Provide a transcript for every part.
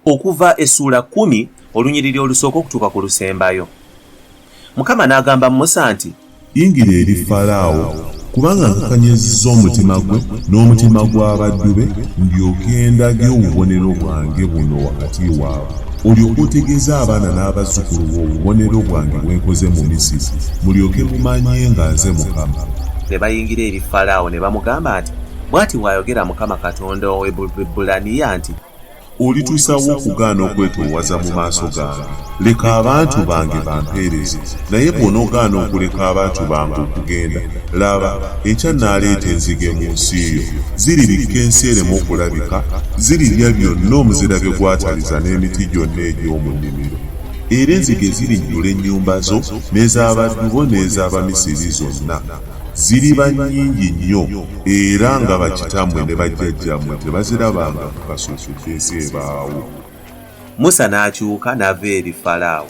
okuva essula 10 olunyiriri olusooka okutuuka ku lusembayo. Mukama n'agamba Musa nti, yingira eri Falaawo, kubanga nkakanyazizza omutima gwe n'omutima gw'abaddu be, ndyoke ndage obubonero bwange buno wakati waabwe, olyoke otegeeza abaana n'abazzukulu bo obubonero bwange bwe nkoze mu Misiri, mulyoke mumanye nga nze Mukama. Ne bayingira eri Falaawo ne bamugamba nti, bw'ati bw'ayogera Mukama Katonda ow'Ebbulaniya nti, olituusawo okugaana okwetoowaza mu maaso gange. Leka abantu bange bampeereze, naye bw'onoogaana okuleka abantu bange okugenda, laba enkya nnaaleeta enzige mu nsi eyo, ziribikka ensi ereme okulabika, zirirya byonna omuzira bye gwataliza n'emiti gyonna egy'omu nnimiro. Era enzige zirijjula ennyumba zo n'ez'abaddu bo n'ez'Abamisiri zonna. Ziriba nnyingi nnyo, era nga bakitammwe ne bajjajjammwe tebazirabanga ku kasukudde ensi ebaawo. Musa n'akyuka n'ava eri Falaawo.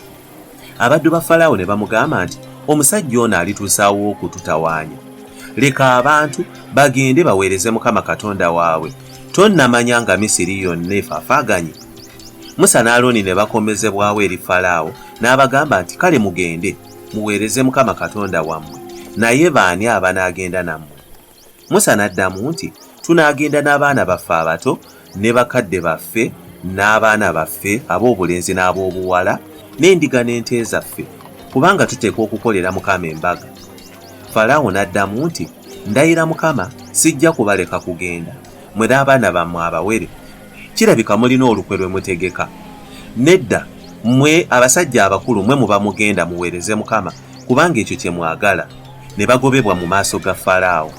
Abaddu ba Falaawo ne bamugamba nti, omusajja ono alituusaawo okututawaanya. Leka abantu bagende baweereze Mukama Katonda waabwe. Tonnamanya nga Misiri yonna efaafaaganye. Musa ne Alooni ne bakomezebwawo eri Falaawo n'abagamba nti, kale mugende muweereze Mukama Katonda wammwe. Naye baani abanaagenda nammwe? Musa n'addamu nti, tunaagenda n'abaana baffe abato ne bakadde baffe n'abaana baffe ab'obulenzi n'ab'obuwala n'endiga n'ente zaffe, kubanga tuteekwa okukolera Mukama embaga. Falaawo n'addamu nti, ndayira Mukama sijja kubaleka kugenda, mmwe n'abaana bammwe abawere. Kirabika mulina olukwe lwe mutegeka. Nedda, mmwe abasajja abakulu mmwe muba mugenda muweereze Mukama, kubanga ekyo kye mwagala. Ne bagobebwa mu maaso ga Falaawo.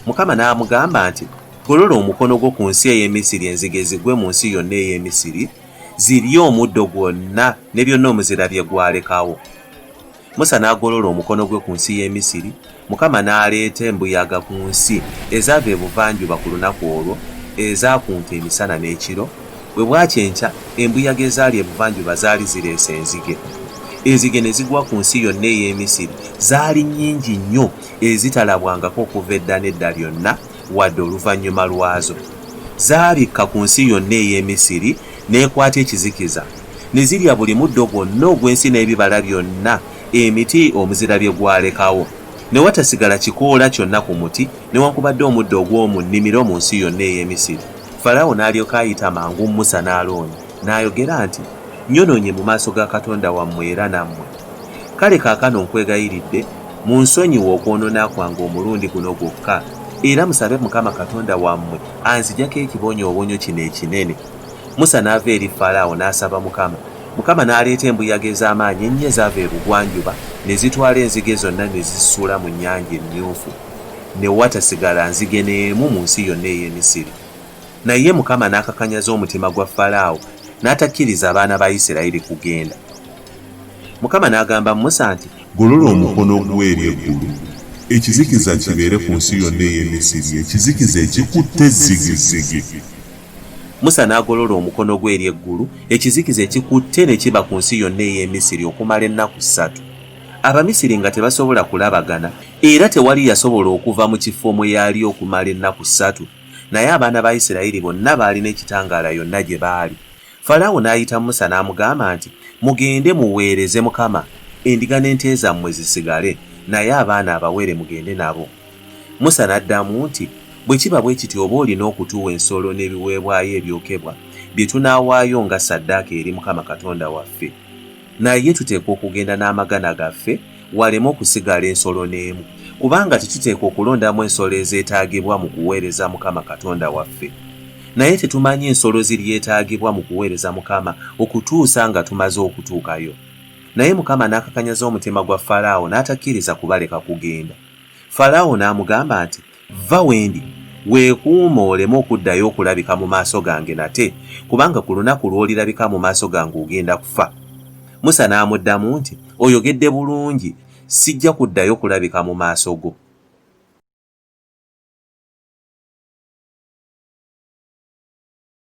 Mukama n'amugamba nti, golola omukono gwo ku nsi ey'e Misiri, enzige zigwe mu nsi yonna ey'e Misiri, zirye omuddo gwonna ne byonna omuzira bye gwalekawo. Musa n'agolola omukono gwe ku nsi y'e Misiri. Mukama n'aleeta embuyaga ku nsi ezaava ebuvanjuba ku lunaku olwo, ezaakunta emisana n'ekiro. Bwe bwakyenkya embuyaga ezaali ebuvanjuba zaali zireese enzige. Enzige ne zigwa ku nsi yonna ey'e Misiri, zaali nnyingi nnyo ezitalabwangako okuva edda n'edda lyonna wadde oluvannyuma lwazo. Zaabikka ku nsi yonna ey'e Misiri n'ekwata ekizikiza, ne zirya buli muddo gwonna ogw'ensi n'ebibala byonna, emiti omuzira bye gwalekawo. Ne watasigala kikoola kyonna ku muti newankubadde omuddo ogw'omu nnimiro mu nsi yonna ey'e Misiri. Falaawo n'alyoka ayita mangu Musa ne Alooni n'ayogera nti, nyonoonye mu maaso ga Katonda wammwe era nammwe. Kale kaakano nkwegayiridde munsonyiwe okwonoona kwange omulundi guno gwokka, era musabe Mukama Katonda wammwe anzijjako ekibonyoobonyo kino ekinene. Musa n'ava eri Falaawo n'asaba Mukama. Mukama n'aleeta embuyaga ez'amaanyi ennyo ezaava ebugwanjuba ne zitwala enzige zonna ne zisula mu nnyanja emmyufu. Ne watasigala nzige n'emu mu nsi yonna ey'e Misiri. Naye Mukama n'akakanyaza omutima gwa Falaawo n'atakkiriza abaana ba Isirayiri kugenda. Mukama n'agamba Musa nti, golola omukono gwo eri eggulu, ekizikiza kibeere ku nsi yonna ey'e Misiri, ekizikiza ekikutte zigizigi. Musa n'agolola omukono gwe eri eggulu, ekizikiza ekikutte ne kiba ku nsi yonna ey'e Misiri okumala ennaku 3. Abamisiri nga tebasobola kulabagana, era tewali yasobola okuva mu kifo mwe yali okumala ennaku 3. Naye abaana ba Isirayiri bonna baalina ekitangaala yonna gye baali. Falaawo n'ayita Musa n'amugamba nti, mugende muweereze Mukama, endiga n'ente zammwe zisigale, naye abaana abawere mugende nabo. Musa n'addamu nti, bwe kiba bwe kiti oba olina okutuwa ensolo n'ebiweebwayo ebyokebwa bye tunaawaayo nga ssaddaaka eri Mukama Katonda waffe. Naye tuteekwa okugenda n'amagana gaffe, waleme okusigala ensolo n'emu, kubanga tetuteekwa okulondamu ensolo ezeetaagibwa mu kuweereza Mukama Katonda waffe. Naye tetumanyi ensolo ziryetaagibwa mu kuweereza Mukama okutuusa nga tumaze okutuukayo. Naye Mukama n'akakanyaza omutima gwa Falaawo n'atakkiriza kubaleka kugenda. Falaawo n'amugamba nti, vva wendi, weekuuma oleme okuddayo okulabika mu maaso gange nate, kubanga ku lunaku lw'olirabika mu maaso gange ogenda kufa. Musa n'amuddamu nti, oyogedde bulungi, sijja kuddayo kulabika mu maaso go.